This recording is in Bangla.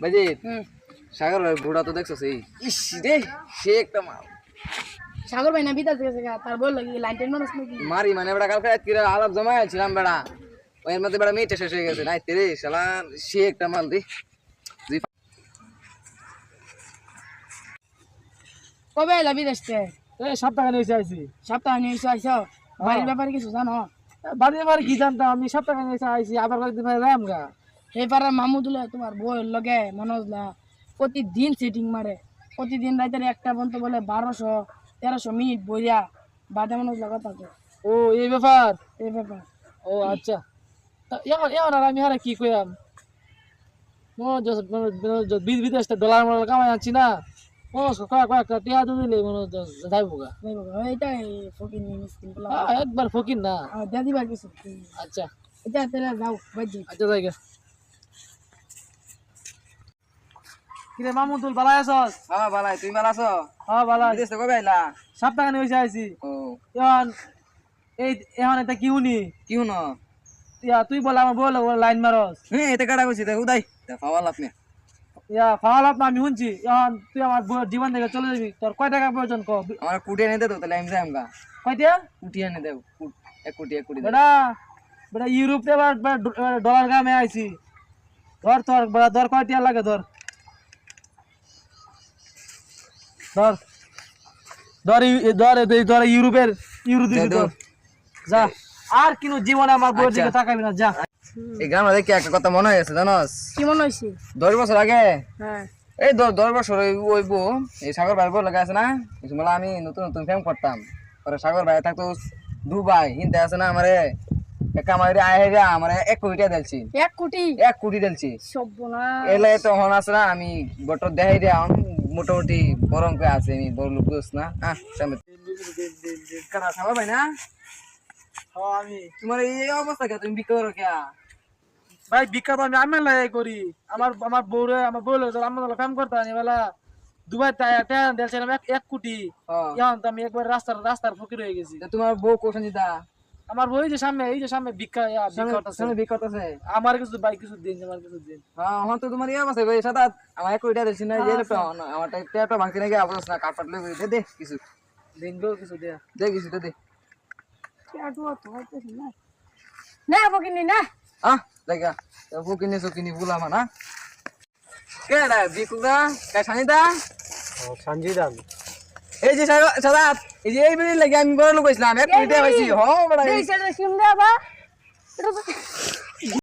বাজি সাগর ভাই বুড়া তো দেখছস এই ইস রে সে একটা মাল সাগর ভাই না বিদাস গেছে তার বল লাগি লাইন টেন মানুষ নাকি মারি মানে বেটা কালকে রাত কিরা আলাপ জমাইছিলাম বেটা ওর মধ্যে বেটা মেয়েটা শেষ হয়ে গেছে নাই তেরে শালা সে একটা মাল রে কবে এলা বিদেশতে এই সপ্তাহ নিয়ে আইছি সপ্তাহ নিয়ে আইছো বাড়ির ব্যাপারে কিছু জানো বাড়ির বাড়ি কি জানতাম আমি সপ্তাহ নিয়ে আইছি আবার কয়েকদিন পরে যাম গা এই পাড়ার মামুদুলে তোমার বউয়ের লগে মনোজলা প্রতিদিন সিটিং মারে প্রতিদিন রাতের একটা পর্যন্ত বলে 1200-1300 মিনিট বইয়া বাদে মনোজলা কথা কয় ও এই ব্যাপার এই ব্যাপার ও আচ্ছা তা এখন এখন আর আমি হারে কি কইয়াম বিদেশ ডলার মডাল কামাই আনছি না কয়েকটা টিয়া তো দিলে মনে যাইব গা এইটাই ফকির মিসকিন একবার ফকির না দিয়া দিবা কিছু আচ্ছা এটা তাহলে যাও বাজি আচ্ছা জায়গা কিরে মামুদুল বালা আছস হ্যাঁ বালাই তুই ভালো আছো হ্যাঁ বালা বিদেশ থেকে কবে আইলা সপ্তাহ নিয়ে আইছি ও এখন এই এখন এটা কি উনি কি হুনো তুই বল আমার বল লাইন মারস হ্যাঁ এতে কাটা কইছি দেখ উদাই পাওয়াল আপনি ফাওয়াল আপনা আমি শুনছি এখন তুই আমার জীবন থেকে চলে যাবি তোর কয় টাকা প্রয়োজন ক আমার কুটি এনে দে তো তাহলে আমি যাইম গা কয়টা কুটি এনে দে 1 কোটি দে বেটা বেটা ইউরোপে ডলার গামে আইছি ধর তোর বেটা ধর কয়টা লাগে ধর ধর ধর ধর ইউরোপের ইউরো দিবি ধর যা আর কিনো জীবনে আমার বউর দিকে তাকাবি না যা এই গ্রামে দেখি একটা কথা মনে হয়েছে জানোস কি মনে হইছে 10 বছর আগে হ্যাঁ এই 10 বছর ওই বউ এই সাগর ভাই বউ লাগা আছে না মেলা আমি নতুন নতুন ফেম করতাম পরে সাগর ভাই থাকতো দুবাই হিন্দি আছে না আমারে একা আমারে আয় রে আমারে 1 কোটি টাকা দিলছি 1 কোটি দিলছি সর্বনাশ এলে তো হন আছে না আমি বটর দেখাই রে মোটামুটি বরং কে আছে আমি বড় লোক বুঝছ না সামনে কারা সাগর ভাই না হ্যাঁ আমি তোমার এই অবস্থা কে তুমি বিক্রি করো কে ভাই বিখ্যাত আমি আমেলাই করি আমার আমার বউরে আমার বউ লোক আমার ফেম করতাম এবেলা দুবাই টাকা দিয়েছিলাম 1 কোটি এখন তো আমি একবার রাস্তার ফকির হয়ে গেছি তোমার বউ কোশন দিতা আমার বউ এই যে সামনে সামনে বিক্রি করতেছে আমার কিছু ভাই কিছু দিন আমার কিছু দিন হ্যাঁ হ্যাঁ তো তোমার এই অবস্থা ভাই সাদা আমার 1 কোটি টাকা দিছি না এই লেপটা আমার টাকা ভাঙতে নাকি আবস না কাট পাটলে দে দে কিছু দিন গো কিছু দে দে কিছু দে কেটু তো হইতেছে না না ফকিনি না দেখা ফুকিনি বুলামা না কেডা বিকুদা কা সানিদা সঞ্জিদান এই যে সাদা এই যে এই বিড়ি লাগি আমি বড় লোক কইছিলাম 1 কোটি টাকা পাইছি হ্যাঁ বড় এই সেটা সিম দে বা